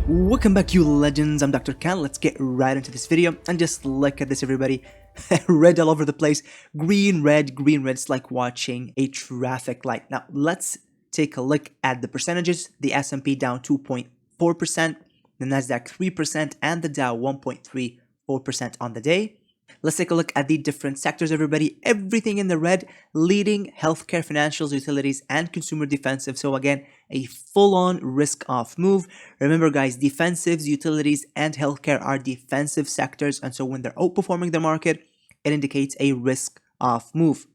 Welcome back, you legends. I'm Dr. Khan. Let's get right into this video and just look at this, everybody. Red all over the place. Green, red, green, red. It's like watching a traffic light. Now, let's take a look at the percentages. The S&P down 2.4%, the Nasdaq 3%, and the Dow 1.34% on the day. Let's take a look at the different sectors, everybody. Everything in the red, leading healthcare, financials, utilities, and consumer defensive. So again, a full-on risk-off move. Remember, guys, defensives, utilities, and healthcare are defensive sectors. And so when they're outperforming the market, it indicates a risk-off move.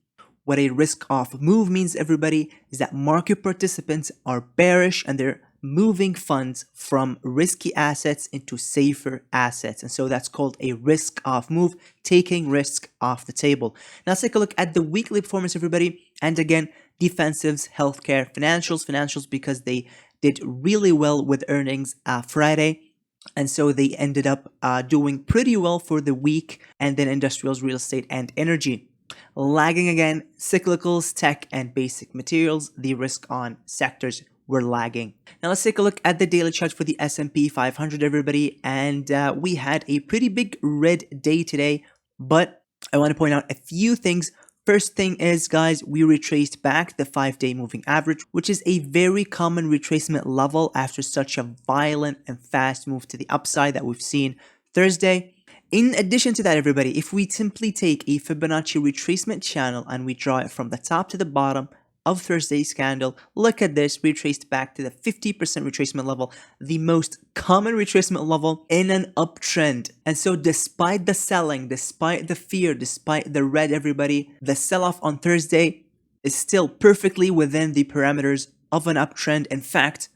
What a risk-off move means, everybody, is that market participants are bearish and they're moving funds from risky assets into safer assets. And so that's called a risk-off move, taking risk off the table. Now let's take a look at the weekly performance, everybody. And again, defensives, healthcare, financials, because they did really well with earnings Friday. And so they ended up doing pretty well for the week. And then industrials, real estate, and energy. Lagging again, cyclicals, tech, and basic materials. The risk-on sectors were lagging. Now let's take a look at the daily chart for the S&P 500, everybody. And we had a pretty big red day today, but I want to point out a few things. First thing is, guys, we retraced back the 5-day moving average, which is a very common retracement level after such a violent and fast move to the upside that we've seen Thursday. In addition to that, everybody, if we simply take a Fibonacci retracement channel and we draw it from the top to the bottom of Thursday's candle, look at this, retraced back to the 50% retracement level, the most common retracement level in an uptrend. And so despite the selling, despite the fear, despite the red, everybody, the sell-off on Thursday is still perfectly within the parameters of an uptrend. In fact,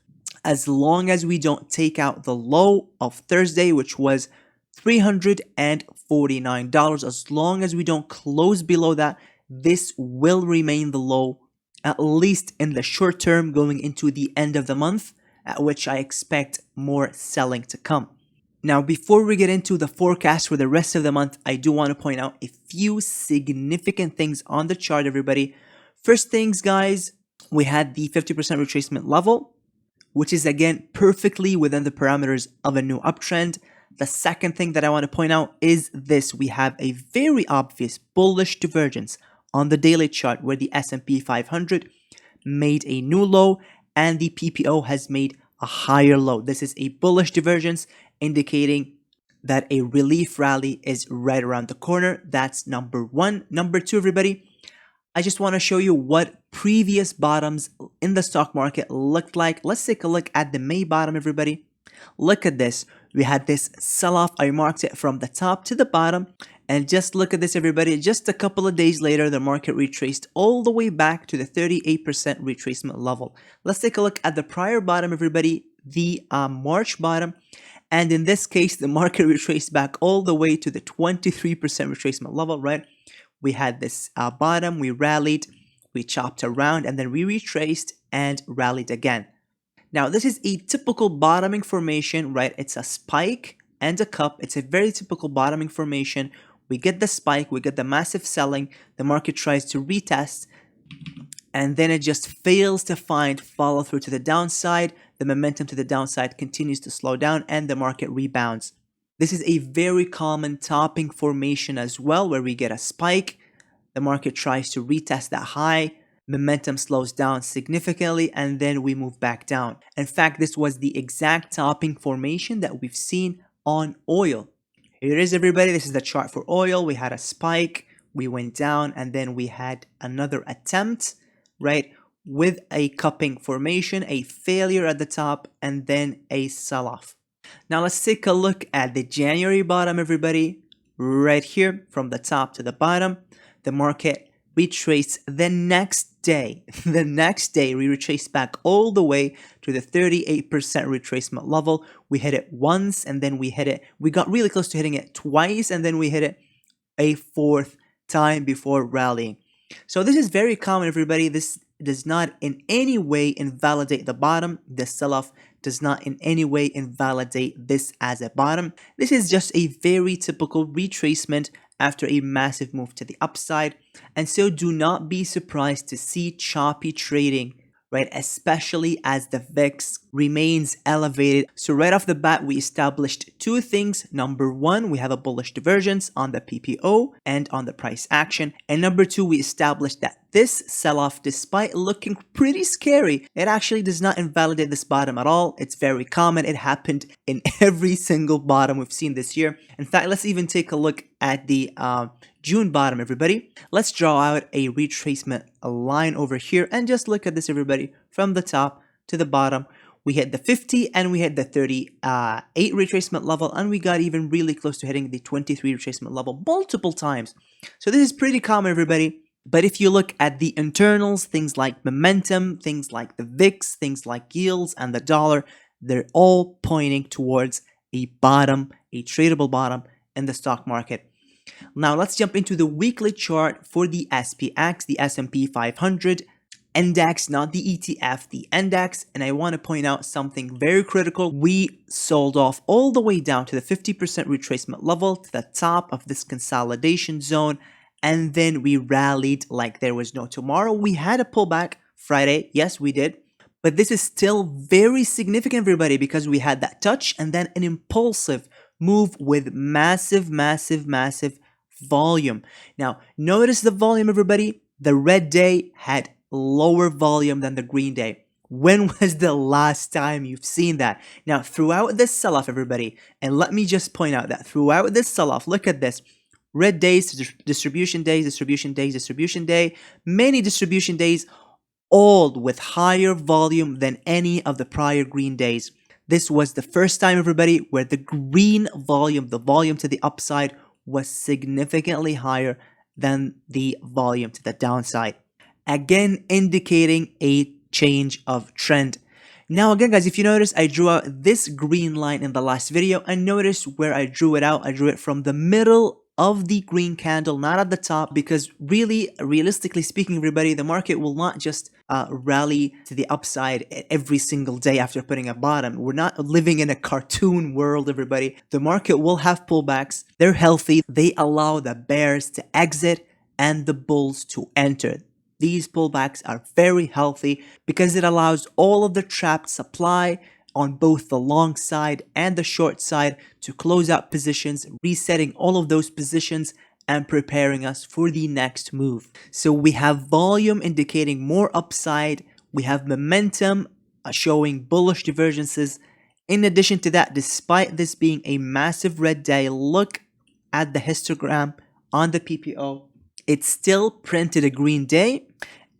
as long as we don't take out the low of Thursday, which was $349, as long as we don't close below that, this will remain the low, at least in the short term, going into the end of the month, at which I expect more selling to come. Now, before we get into the forecast for the rest of the month, I do want to point out a few significant things on the chart, everybody. First things, guys, we had the 50% retracement level, which is again perfectly within the parameters of a new uptrend. The second thing that I want to point out is this. We have a very obvious bullish divergence on the daily chart where the S&P 500 made a new low and the PPO has made a higher low. This is a bullish divergence indicating that a relief rally is right around the corner. That's number one. Number two, everybody, I just want to show you what previous bottoms in the stock market looked like. Let's take a look at the May bottom, everybody. Look at this. We had this sell-off. I marked it from the top to the bottom. And just look at this, everybody. Just a couple of days later, the market retraced all the way back to the 38% retracement level. Let's take a look at the prior bottom, everybody, the March bottom. And in this case, the market retraced back all the way to the 23% retracement level, right? We had this bottom, we rallied, we chopped around, and then we retraced and rallied again. Now, this is a typical bottoming formation, right? It's a spike and a cup. It's a very typical bottoming formation. We get the spike, we get the massive selling, the market tries to retest, and then it just fails to find follow through to the downside. The momentum to the downside continues to slow down and the market rebounds. This is a very common topping formation as well, where we get a spike, the market tries to retest that high, momentum slows down significantly, and then we move back down. In fact, this was the exact topping formation that we've seen on oil. Here it is, everybody. This is the chart for oil. We had a spike, we went down, and then we had another attempt, right, with a cupping formation, a failure at the top, and then a sell-off. Now let's take a look at the January bottom, everybody. Right here, from the top to the bottom, the market retraced the next day. The next day, we retraced back all the way to the 38% retracement level. We hit it once, and then we hit it. We got really close to hitting it twice, and then we hit it a fourth time before rallying. So this is very common, everybody. This does not in any way invalidate the bottom. The sell-off does not in any way invalidate this as a bottom. This is just a very typical retracement after a massive move to the upside. And so do not be surprised to see choppy trading right? Especially as the VIX remains elevated. So right off the bat, we established two things. Number one, we have a bullish divergence on the PPO and on the price action. And number two, we established that this sell-off, despite looking pretty scary, it actually does not invalidate this bottom at all. It's very common. It happened in every single bottom we've seen this year. In fact, let's even take a look at the June bottom, everybody. Let's draw out a retracement line over here and just look at this, everybody. From the top to the bottom, we hit the 50 and we hit the 38 retracement level, and we got even really close to hitting the 23 retracement level multiple times. So this is pretty common, everybody. But if you look at the internals, things like momentum, things like the VIX, things like yields and the dollar, they're all pointing towards a bottom, a tradable bottom in the stock market. Now let's jump into the weekly chart for the SPX, the S&P 500 index, not the ETF, the index. And I want to point out something very critical. We sold off all the way down to the 50% retracement level to the top of this consolidation zone. And then we rallied like there was no tomorrow. We had a pullback Friday. Yes, we did. But this is still very significant, everybody, because we had that touch and then an impulsive move with massive volume. Now, notice the volume, everybody. The red day had lower volume than the green day. When was the last time you've seen that? Now, throughout this sell-off, everybody, and let me just point out that throughout this sell-off, look at this. Red days, distribution days, distribution days, distribution day, many distribution days, all with higher volume than any of the prior green days. This was the first time, everybody, where the green volume, the volume to the upside, was significantly higher than the volume to the downside. Again, indicating a change of trend. Now again, guys, if you notice, I drew out this green line in the last video, and notice where I drew it out. I drew it from the middle of the green candle, not at the top, because really, realistically speaking, everybody, the market will not just rally to the upside every single day after putting a bottom. We're not living in a cartoon world, everybody. The market will have pullbacks. They're healthy. They allow the bears to exit and the bulls to enter. These pullbacks are very healthy because it allows all of the trapped supply on both the long side and the short side to close out positions, resetting all of those positions and preparing us for the next move. So we have volume indicating more upside. We have momentum showing bullish divergences. In addition to that, despite this being a massive red day, look at the histogram on the PPO. It still printed a green day,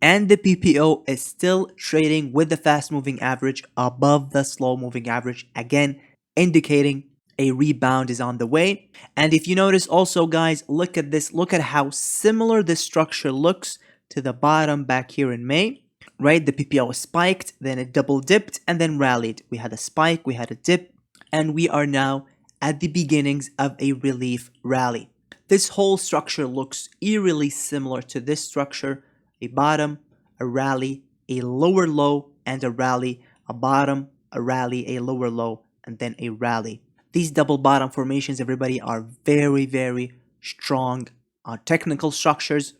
and the PPO is still trading with the fast moving average above the slow moving average, again indicating a rebound is on the way. And if you notice also, guys, look at this. Look at how similar this structure looks to the bottom back here in May, right? The PPO spiked, then it double dipped and then rallied. We had a spike, we had a dip, and we are now at the beginnings of a relief rally. This whole structure looks eerily similar to this structure: a bottom, a rally, a lower low, and a rally, a bottom, a rally, a lower low, and then a rally. These double bottom formations, everybody, are very strong technical structures,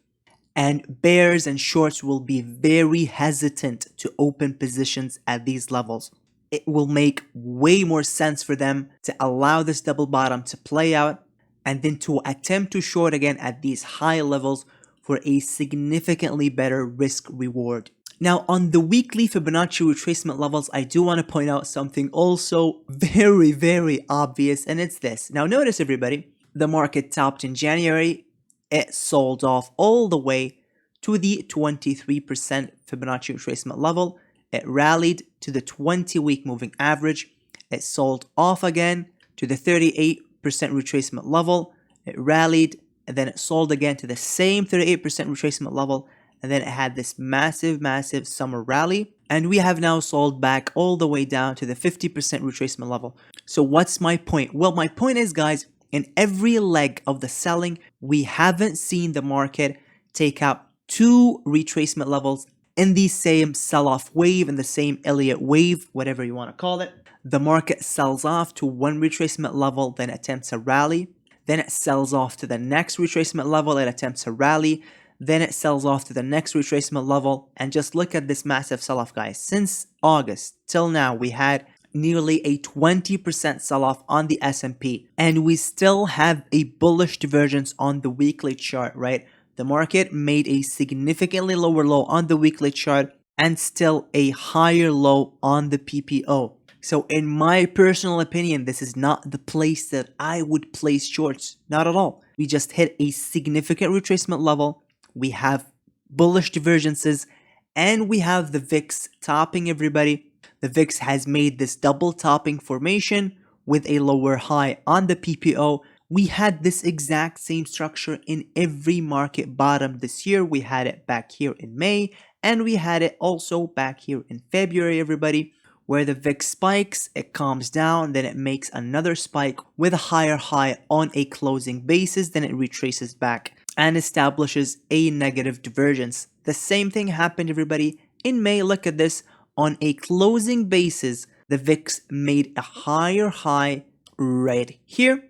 and bears and shorts will be very hesitant to open positions at these levels. It will make way more sense for them to allow this double bottom to play out and then to attempt to short again at these high levels for a significantly better risk reward. Now, on the weekly Fibonacci retracement levels, I do want to point out something also very obvious, and it's this. Now, notice, everybody, the market topped in January. It sold off all the way to the 23% Fibonacci retracement level. It rallied to the 20-week moving average. It sold off again to the 38% retracement level. It rallied, and then it sold again to the same 38% retracement level, and then it had this massive summer rally, and we have now sold back all the way down to the 50% retracement level. So what's my point? Well, my point is, guys, in every leg of the selling, we haven't seen the market take out two retracement levels in the same sell-off wave, in the same Elliott wave, whatever you want to call it. The market sells off to one retracement level, then attempts a rally. Then it sells off to the next retracement level, it attempts a rally. then it sells off to the next retracement level, and just look at this massive sell-off, guys. Since August till now, we had nearly a 20% sell-off on the S&P, and we still have a bullish divergence on the weekly chart, right? The market made a significantly lower low on the weekly chart and still a higher low on the PPO. So in my personal opinion, this is not the place that I would place shorts. Not at all. We just hit a significant retracement level. We have bullish divergences, and we have the VIX topping everybody. The VIX has made this double topping formation with a lower high on the PPO. We had this exact same structure in every market bottom this year. We had it back here in May, and we had it also back here in February, everybody, where the VIX spikes, it calms down, then it makes another spike with a higher high on a closing basis, then it retraces back and establishes a negative divergence. The same thing happened, everybody, in May. Look at this. On a closing basis, the VIX made a higher high right here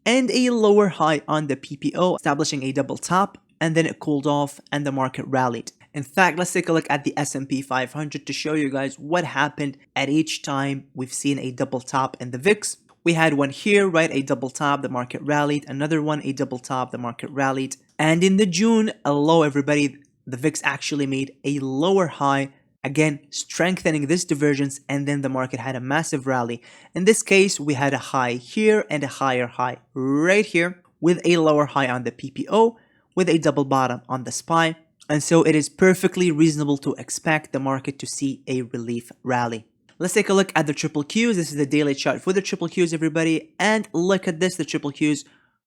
and a lower high on the PPO, establishing a double top, and then it cooled off and the market rallied. In fact, let's take a look at the S&P 500 to show you guys what happened at each time we've seen a double top in the VIX. We had one here, right? A double top, the market rallied. Another one, a double top, the market rallied. And in the June low, everybody, the VIX actually made a lower high, again strengthening this divergence, and then the market had a massive rally. In this case, we had a high here and a higher high right here with a lower high on the PPO with a double bottom on the SPY. And so it is perfectly reasonable to expect the market to see a relief rally. Let's take a look at the triple Qs. This is the daily chart for the triple Qs, everybody. And look at this, the triple Qs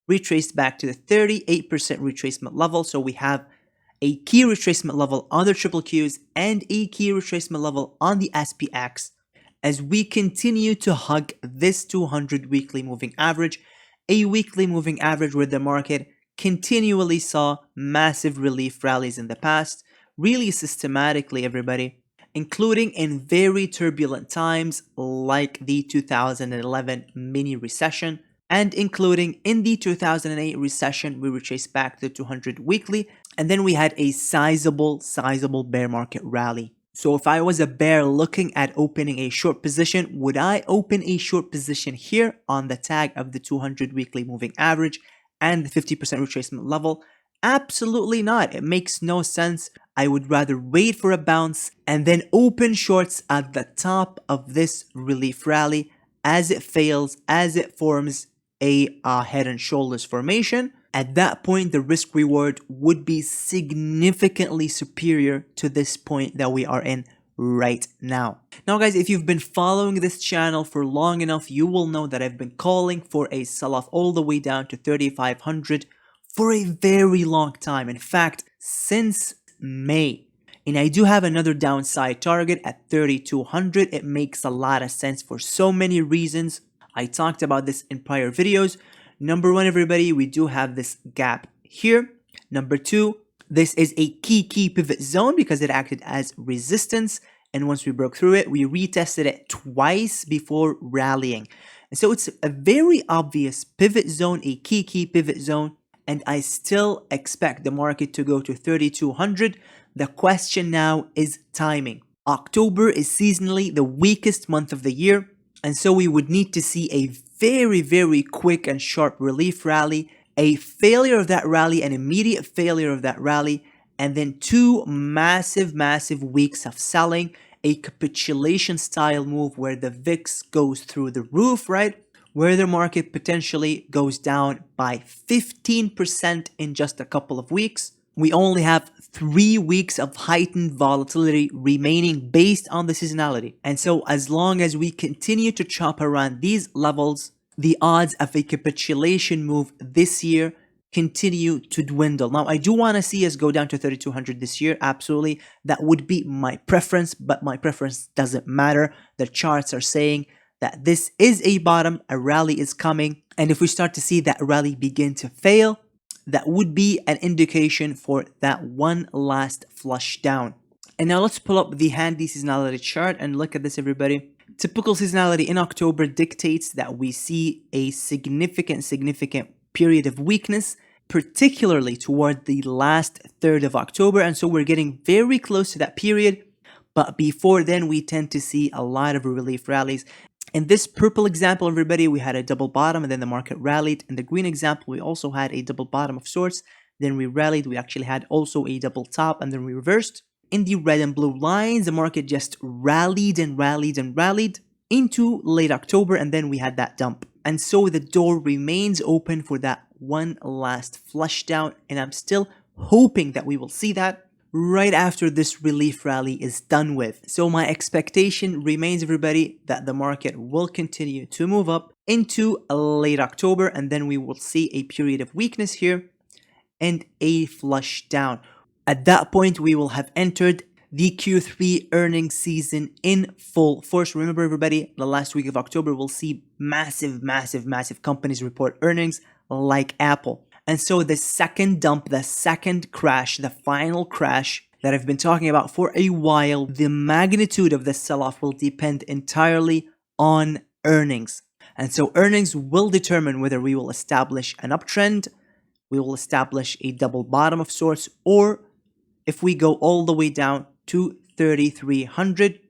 retraced back to the 38% retracement level. So we have a key retracement level on the triple Qs and a key retracement level on the SPX as we continue to hug this 200 weekly moving average, a weekly moving average where the market continually saw massive relief rallies in the past, really systematically, everybody, including in very turbulent times like the 2011 mini recession, and including in the 2008 recession. We retraced back to the 200 weekly, and then we had a sizable bear market rally. So if I was a bear looking at opening a short position, would I open a short position here on the tag of the 200 weekly moving average and the 50% retracement level? Absolutely not. It makes no sense. I would rather wait for a bounce and then open shorts at the top of this relief rally as it fails, as it forms a head and shoulders formation. At that point, the risk reward would be significantly superior to this point that we are in right now. Now guys, if you've been following this channel for long enough, you will know that I've been calling for a sell-off all the way down to 3,500 for a very long time. In fact, since May. And I do have another downside target at 3,200. It makes a lot of sense for so many reasons. I talked about this in prior videos. Number one, everybody, we do have this gap here. Number two, this is a key pivot zone because it acted as resistance. And once we broke through it, we retested it twice before rallying. And so it's a very obvious pivot zone, a key pivot zone. And I still expect the market to go to 3,200. The question now is timing. October is seasonally the weakest month of the year. And so we would need to see a very quick and sharp relief rally, a failure of that rally, an immediate failure of that rally, and then two massive weeks of selling, a capitulation style move where the VIX goes through the roof, right? Where the market potentially goes down by 15% in just a couple of weeks. We only have 3 weeks of heightened volatility remaining based on the seasonality. And so as long as we continue to chop around these levels, the odds of a capitulation move this year continue to dwindle. Now, I do want to see us go down to 3,200 this year. Absolutely. That would be my preference, but my preference doesn't matter. The charts are saying that this is a bottom, a rally is coming. And if we start to see that rally begin to fail, that would be an indication for that one last flush down. And now let's pull up the handy seasonality chart and look at this, everybody. Typical seasonality in October dictates that we see a significant period of weakness particularly toward the last third of October. And so we're getting very close to that period. But before then, we tend to see a lot of relief rallies. In this purple example, everybody, we had a double bottom and then the market rallied. In the green example, we also had a double bottom of sorts. Then we rallied. We actually had also a double top and then we reversed. In the red and blue lines, the market just rallied and rallied and rallied into late October, and then we had that dump. And so the door remains open for that one last flush down, and I'm still hoping that we will see that right after this relief rally is done with. So my expectation remains, everybody, that the market will continue to move up into late October, and then we will see a period of weakness here and a flush down. At that point, we will have entered the Q3 earnings season in full force. Remember, everybody, the last week of October, we'll see massive companies report earnings like Apple. And so the second dump, the second crash, the final crash that I've been talking about for a while, the magnitude of the sell-off will depend entirely on earnings. And so earnings will determine whether we will establish an uptrend, we will establish a double bottom of sorts, or if we go all the way down to 3,300,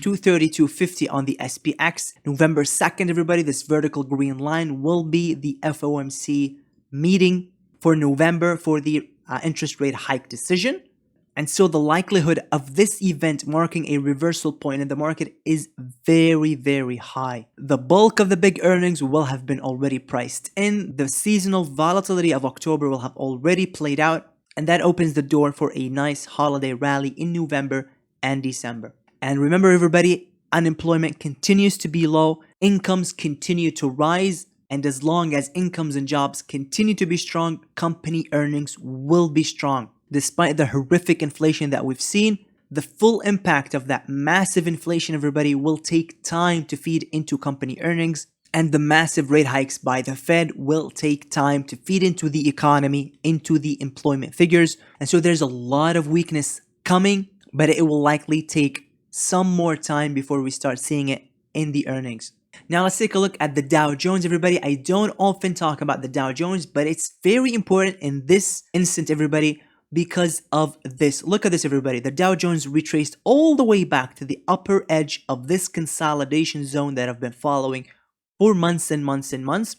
to 3250 on the SPX. November 2nd, everybody, this vertical green line will be the FOMC meeting for November for the interest rate hike decision. And so the likelihood of this event marking a reversal point in the market is very high. The bulk of the big earnings will have been already priced in. The seasonal volatility of October will have already played out. And that opens the door for a nice holiday rally in November and December. And remember, everybody, unemployment continues to be low, incomes continue to rise, and as long as incomes and jobs continue to be strong, company earnings will be strong. Despite the horrific inflation that we've seen, the full impact of that massive inflation, everybody, will take time to feed into company earnings. And the massive rate hikes by the Fed will take time to feed into the economy, into the employment figures. And so there's a lot of weakness coming, but it will likely take some more time before we start seeing it in the earnings. Now let's take a look at the Dow Jones, everybody. I don't often talk about the Dow Jones, but it's very important in this instant, everybody, because of this. Look at this, everybody. The Dow Jones retraced all the way back to the upper edge of this consolidation zone that I've been following for months and months and months,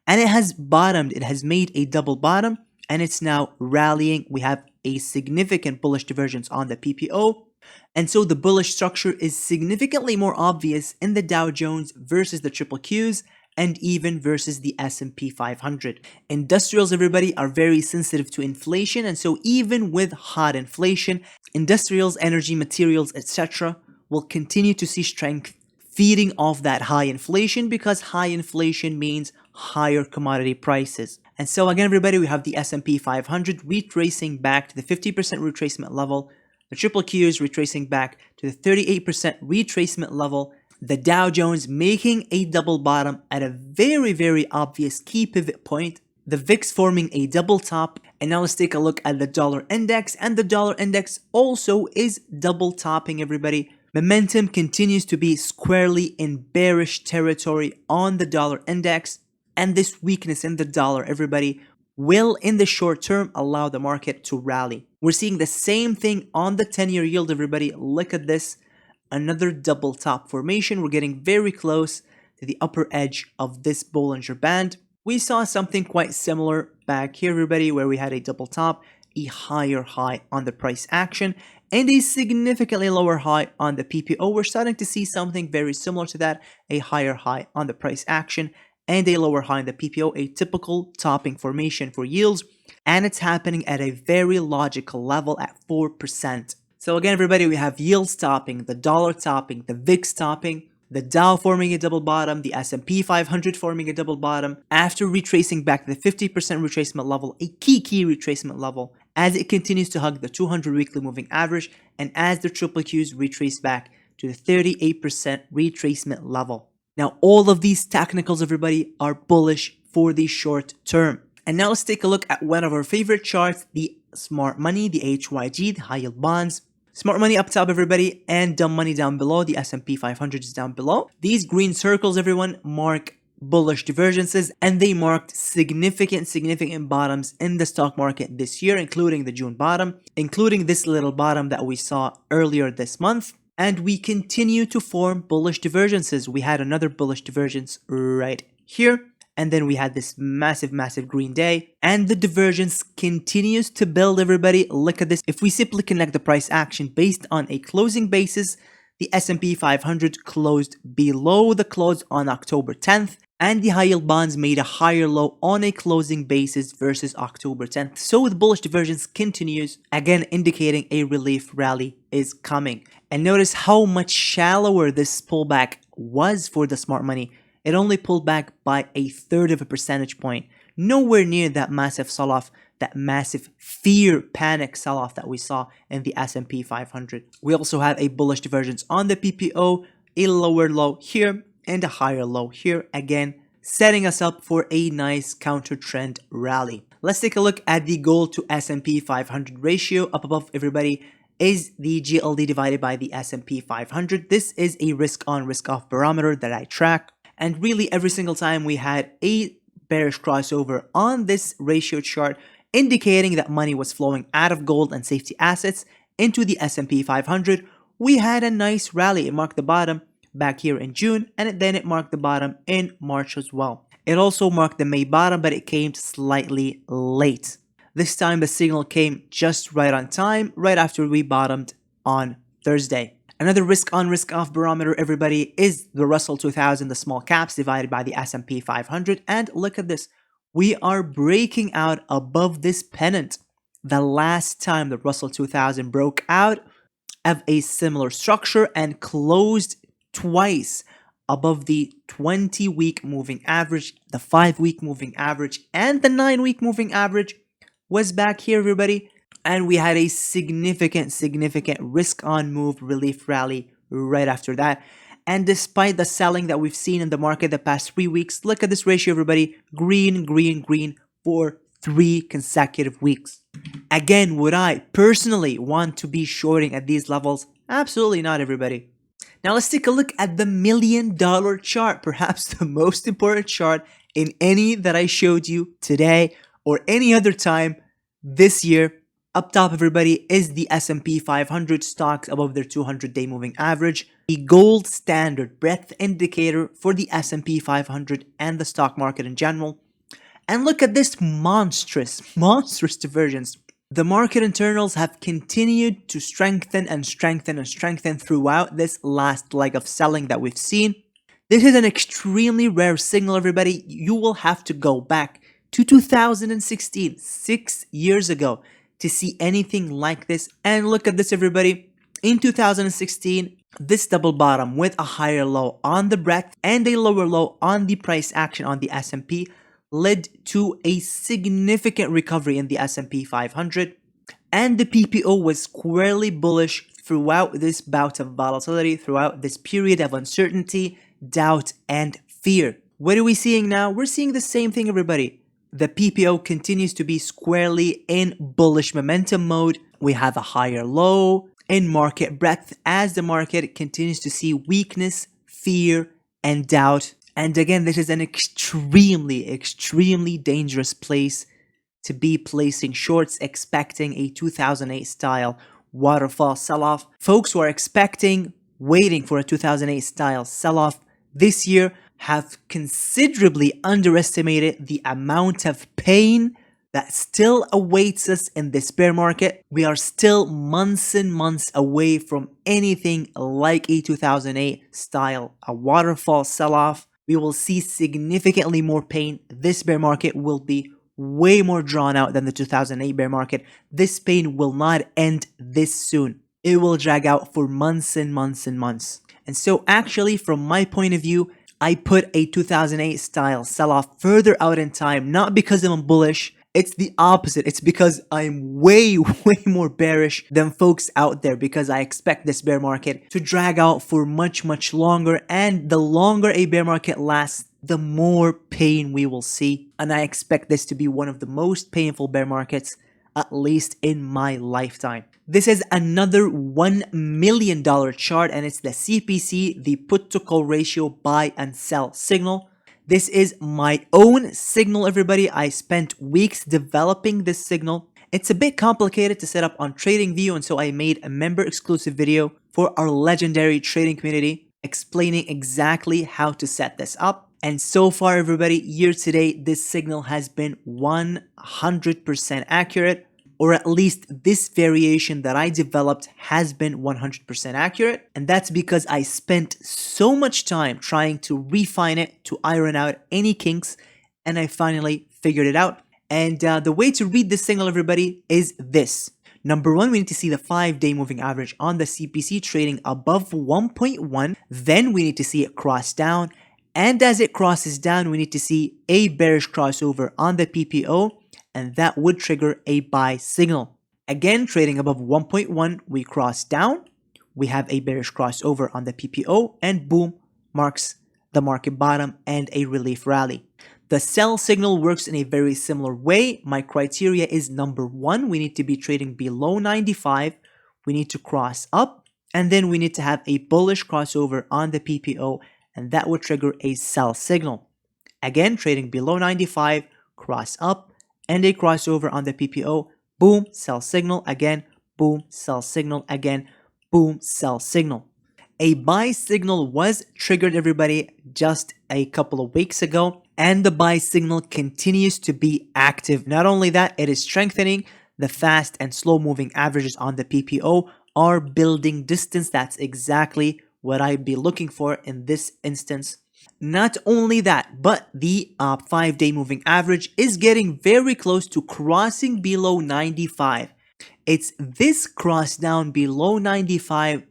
and it has bottomed. It has made a double bottom, and it's now rallying. We have a significant bullish divergence on the PPO, and so the bullish structure is significantly more obvious in the Dow Jones versus the triple Qs and even versus the S&P 500. Industrials, everybody, are very sensitive to inflation, and so even with hot inflation, industrials, energy, materials, etc. will continue to see strength feeding off that high inflation, because high inflation means higher commodity prices. And so again, everybody, we have the S&P 500 retracing back to the 50% retracement level, the triple Qs retracing back to the 38% retracement level, the Dow Jones making a double bottom at a very obvious key pivot point, the VIX forming a double top. And now let's take a look at the dollar index, and the dollar index also is double topping, everybody. Momentum continues to be squarely in bearish territory on the dollar index, and this weakness in the dollar, everybody, will in the short term allow the market to rally. We're seeing the same thing on the 10-year yield, everybody. Look at this, another double top formation. We're getting very close to the upper edge of this Bollinger Band. We saw something quite similar back here, everybody, where we had a double top, a higher high on the price action, and a significantly lower high on the PPO. We're starting to see something very similar to that, a higher high on the price action and a lower high on the PPO, a typical topping formation for yields, and it's happening at a very logical level at 4%. So again, everybody, we have yields topping, the dollar topping, the VIX topping, the Dow forming a double bottom, the S&P 500 forming a double bottom, after retracing back to the 50% retracement level, a key retracement level, as it continues to hug the 200 weekly moving average, and as the triple Qs retrace back to the 38% retracement level. Now, all of these technicals, everybody, are bullish for the short term. And now let's take a look at one of our favorite charts, the smart money, the HYG, the high yield bonds. Smart money up top, everybody, and dumb money down below. The S&P 500 is down below. These green circles, everyone, mark bullish divergences, and they marked significant bottoms in the stock market this year, including the June bottom, including this little bottom that we saw earlier this month. And we continue to form bullish divergences. We had another bullish divergence right here. And then we had this massive green day. And the divergence continues to build, everybody. Look at this. If we simply connect the price action based on a closing basis, the S&P 500 closed below the close on October 10th. And the high yield bonds made a higher low on a closing basis versus October 10th. So the bullish divergence continues, again indicating a relief rally is coming. And notice how much shallower this pullback was for the smart money. It only pulled back by 1/3 of a percentage point. Nowhere near that massive sell-off, that massive fear, panic sell-off that we saw in the S&P 500. We also have a bullish divergence on the PPO, a lower low here, and a higher low here, again setting us up for a nice counter trend rally. Let's take a look at the gold to S&P 500 ratio. Up above, everybody, is the GLD divided by the S&P 500. This is a risk on risk off barometer that I track, and really every single time we had a bearish crossover on this ratio chart indicating that money was flowing out of gold and safety assets into the S&P 500, we had a nice rally. It marked the bottom back here in June, and then it marked the bottom in March as well. It also marked the May bottom, but it came slightly late. This time the signal came just right on time, right after we bottomed on Thursday. Another risk on risk off barometer, everybody, is the Russell 2000, the small caps divided by the S&P 500. And look at this. We are breaking out above this pennant. The last time the Russell 2000 broke out of a similar structure and closed twice above the 20-week moving average, the 5-week moving average, and the 9-week moving average was back here, everybody. And we had a significant risk on move relief rally right after that. And despite the selling that we've seen in the market the past 3 weeks, look at this ratio, everybody. Green for 3 consecutive weeks. Again, would I personally want to be shorting at these levels? Absolutely not, everybody. Now let's take a look at the $1 million chart, perhaps the most important chart in any that I showed you today or any other time this year. Up top, everybody, is the S&P 500 stocks above their 200-day moving average, the gold standard breadth indicator for the S&P 500 and the stock market in general. And look at this monstrous divergence. The market internals have continued to strengthen throughout this last leg of selling that we've seen. This is an extremely rare signal, everybody. You will have to go back to 2016, 6 years ago, to see anything like this. And look at this, everybody. In 2016, this double bottom with a higher low on the breadth and a lower low on the price action on the S&P led to a significant recovery in the S&P 500, and the PPO was squarely bullish throughout this bout of volatility, throughout this period of uncertainty, doubt, and fear. What are we seeing now? We're seeing the same thing, everybody. The PPO continues to be squarely in bullish momentum mode. We have a higher low in market breadth as the market continues to see weakness, fear, and doubt. And again, this is an extremely dangerous place to be placing shorts, expecting a 2008 style waterfall sell-off. Folks who are waiting for a 2008 style sell-off this year have considerably underestimated the amount of pain that still awaits us in this bear market. We are still months and months away from anything like a 2008 style, a waterfall sell-off. We will see significantly more pain. This bear market will be way more drawn out than the 2008 bear market. This pain will not end this soon. It will drag out for months and months and months. And so actually, from my point of view, I put a 2008 style sell-off further out in time, not because I'm bullish. It's the opposite. It's because I'm way more bearish than folks out there, because I expect this bear market to drag out for much longer. And the longer a bear market lasts, the more pain we will see. And I expect this to be one of the most painful bear markets, at least in my lifetime. This is another $1 million chart, and it's the CPC, the put to call ratio buy and sell signal. This is my own signal, everybody. I spent weeks developing this signal. It's a bit complicated to set up on TradingView, and so I made a member exclusive video for our legendary trading community explaining exactly how to set this up. And so far, everybody, year to date, this signal has been 100% accurate, or at least this variation that I developed has been 100% accurate. And that's because I spent so much time trying to refine it, to iron out any kinks, and I finally figured it out. And the way to read this signal, everybody, is this. Number one, we need to see the 5-day moving average on the CPC trading above 1.1. Then we need to see it cross down. And as it crosses down, we need to see a bearish crossover on the PPO, and that would trigger a buy signal. Again, trading above 1.1, we cross down. We have a bearish crossover on the PPO, and boom, marks the market bottom and a relief rally. The sell signal works in a very similar way. My criteria is number one, we need to be trading below 95. We need to cross up, and then we need to have a bullish crossover on the PPO, and that would trigger a sell signal. Again, trading below 95, cross up, and a crossover on the PPO, boom, sell signal again, boom, sell signal again, boom, sell signal. A buy signal was triggered, everybody, just a couple of weeks ago, and the buy signal continues to be active. Not only that, it is strengthening. The fast and slow moving averages on the PPO are building distance. That's exactly what I'd be looking for in this instance. Not only that, but the 5-day moving average is getting very close to crossing below 95. It's this cross down below 95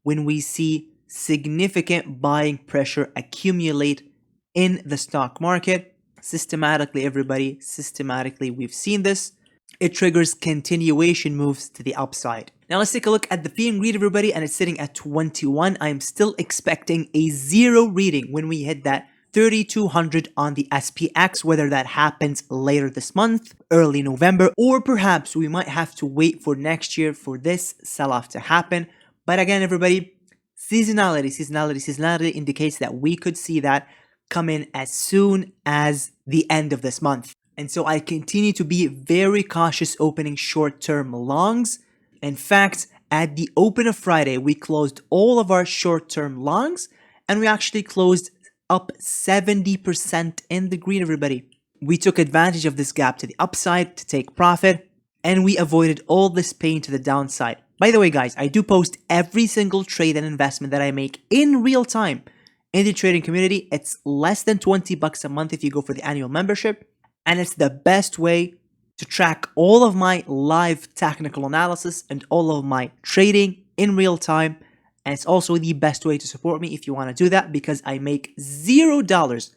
when we see significant buying pressure accumulate in the stock market. Systematically, everybody, systematically, we've seen this. It triggers continuation moves to the upside. Now let's take a look at the fear and greed, everybody, and it's sitting at 21. I'm still expecting a 0 reading when we hit that 3200 on the SPX, whether that happens later this month, early November, or perhaps we might have to wait for next year for this sell-off to happen. But again, everybody, seasonality indicates that we could see that come in as soon as the end of this month. And so I continue to be very cautious opening short-term longs. In fact, at the open of Friday, we closed all of our short-term longs, and we actually closed up 70% in the green, everybody. We took advantage of this gap to the upside to take profit, and we avoided all this pain to the downside. By the way, guys, I do post every single trade and investment that I make in real time in the trading community. It's less than $20 a month if you go for the annual membership, and it's the best way to track all of my live technical analysis and all of my trading in real time. And it's also the best way to support me if you want to do that, because I make $0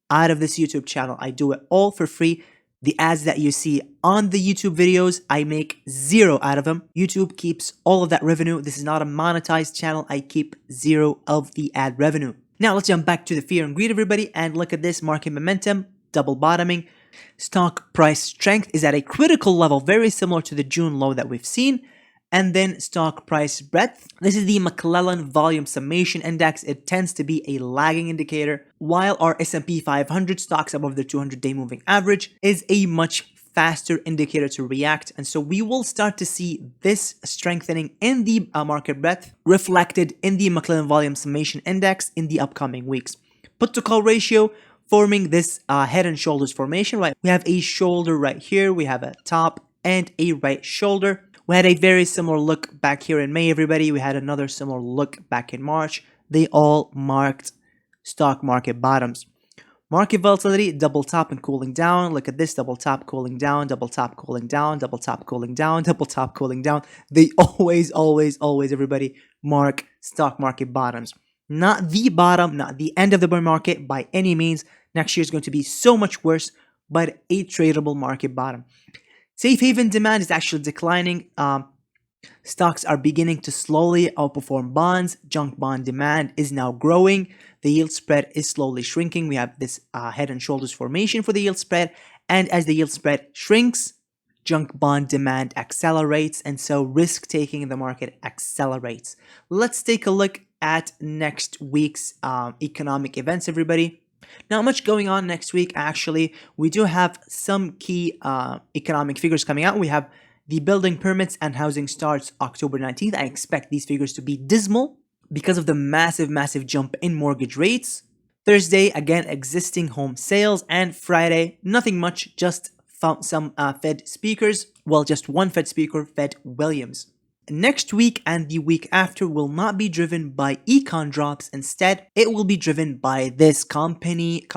out of this YouTube channel. I do it all for free. The ads that you see on the YouTube videos, I make 0 out of them. YouTube keeps all of that revenue. This is not a monetized channel. I keep 0 of the ad revenue. Now let's jump back to the fear and greed, everybody, and look at this market momentum, double bottoming. Stock price strength is at a critical level, very similar to the June low that we've seen. And then stock price breadth. This is the McClellan Volume Summation Index. It tends to be a lagging indicator, while our S&P 500 stocks above the 200-day moving average is a much faster indicator to react. And so we will start to see this strengthening in the market breadth reflected in the McClellan Volume Summation Index in the upcoming weeks. Put to call ratio forming this head and shoulders formation, right? We have a shoulder right here. We have a top and a right shoulder. We had a very similar look back here in May, everybody. We had another similar look back in March. They all marked stock market bottoms. Market volatility, double top and cooling down. Look at this, double top, cooling down, double top, cooling down, double top, cooling down, double top, cooling down. They always, everybody, mark stock market bottoms. Not the bottom, not the end of the bear market by any means. Next year is going to be so much worse, but a tradable market bottom. Safe haven demand is actually declining. Stocks are beginning to slowly outperform bonds. Junk bond demand is now growing. The yield spread is slowly shrinking. We have this head and shoulders formation for the yield spread. And as the yield spread shrinks, junk bond demand accelerates. And so risk taking in the market accelerates. Let's take a look at next week's economic events, everybody. Not much going on next week, actually. We do have some key economic figures coming out. We have the building permits and housing starts October 19th. I expect these figures to be dismal because of the massive jump in mortgage rates. Thursday, again, existing home sales. And Friday, nothing much, just found some Fed speakers. Well, just one Fed speaker, Fed Williams. Next week and the week after will not be driven by econ drops. Instead, it will be driven by this company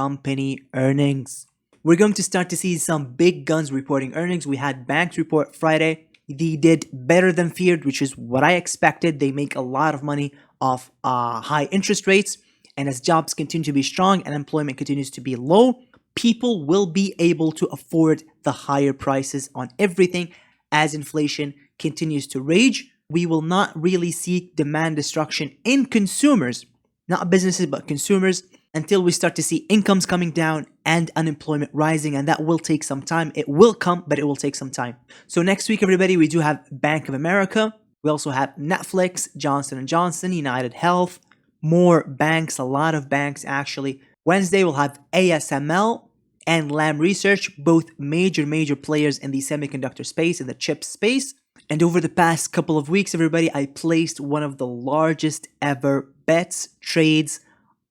earnings. We're going to start to see some big guns reporting earnings. We had banks report Friday. They did better than feared, which is what I expected. They make a lot of money off high interest rates. And as jobs continue to be strong and employment continues to be low, people will be able to afford the higher prices on everything as inflation continues to rage. We will not really see demand destruction in consumers, not businesses, but consumers, until we start to see incomes coming down and unemployment rising, and that will take some time. It will come, but it will take some time. So next week, everybody, we do have Bank of America. We also have Netflix, Johnson & Johnson, United Health, more banks, a lot of banks actually. Wednesday, we'll have ASML and Lam Research, both major players in the semiconductor space, in the chip space. And over the past couple of weeks, everybody, I placed one of the largest ever bets, trades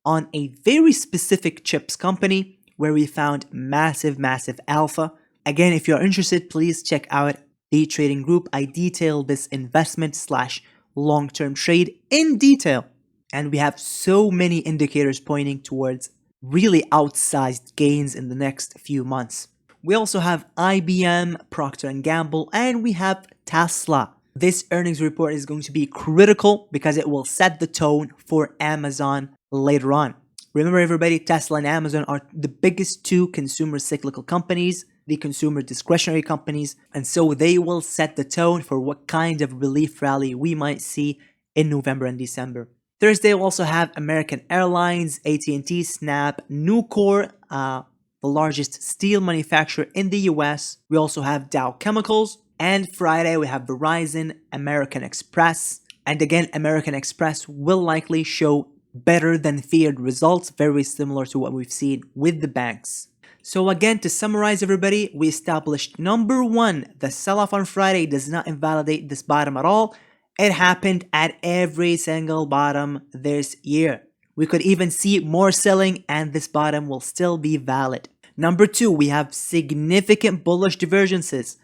on a very specific chips company where we found massive alpha. Again, if you're interested, please check out the trading group. I detail this investment / long-term trade in detail. And we have so many indicators pointing towards really outsized gains in the next few months. We also have IBM, Procter & Gamble, and we have Tesla. This earnings report is going to be critical because it will set the tone for Amazon later on. Remember everybody, Tesla and Amazon are the biggest two consumer cyclical companies, the consumer discretionary companies, and so they will set the tone for what kind of relief rally we might see in November and December. Thursday, we'll also have American Airlines, AT&T, Snap, Nucor, the largest steel manufacturer in the US. We also have Dow Chemicals. And Friday, we have Verizon, American Express. And again, American Express will likely show better than feared results, very similar to what we've seen with the banks. So again, to summarize everybody, we established number one, the sell-off on Friday does not invalidate this bottom at all. It happened at every single bottom this year. We could even see more selling and this bottom will still be valid. Number two, we have significant bullish divergences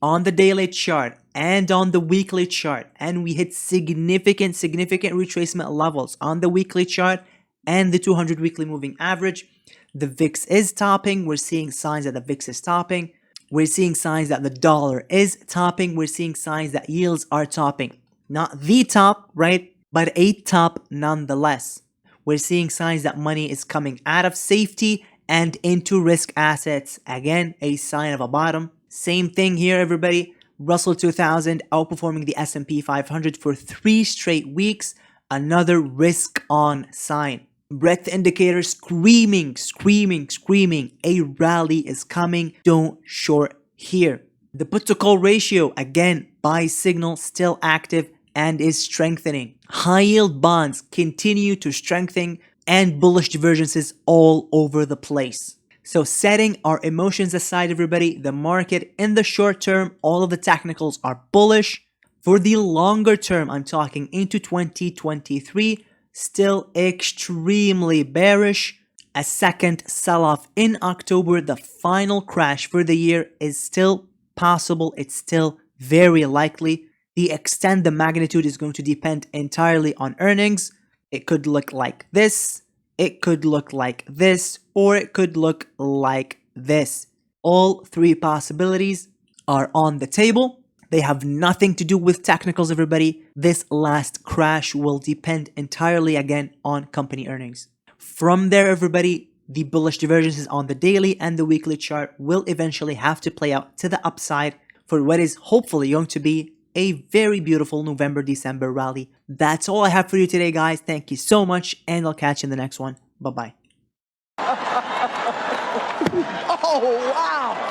on the daily chart and on the weekly chart. And we hit significant retracement levels on the weekly chart and the 200 weekly moving average. The VIX is topping. We're seeing signs that the VIX is topping. We're seeing signs that the dollar is topping. We're seeing signs that yields are topping. Not the top, right? But a top nonetheless. We're seeing signs that money is coming out of safety and into risk assets. Again, a sign of a bottom. Same thing here, everybody. Russell 2000 outperforming the S&P 500 for 3 straight weeks. Another risk on sign. Breadth indicator screaming. A rally is coming. Don't short here. The put to call ratio, again, buy signal still active and is strengthening. High yield bonds continue to strengthen and bullish divergences all over the place. So setting our emotions aside, everybody, the market in the short term, all of the technicals are bullish. For the longer term, I'm talking into 2023, still extremely bearish. A second sell-off in October, the final crash for the year, is still possible. It's still very likely. The extent, the magnitude is going to depend entirely on earnings. It could look like this, it could look like this, or it could look like this. All three possibilities are on the table. They have nothing to do with technicals, everybody. This last crash will depend entirely again on company earnings. From there, everybody, the bullish divergences on the daily and the weekly chart will eventually have to play out to the upside for what is hopefully going to be a very beautiful November-December rally. That's all I have for you today, guys. Thank you so much, and I'll catch you in the next one. Bye-bye. Oh, wow!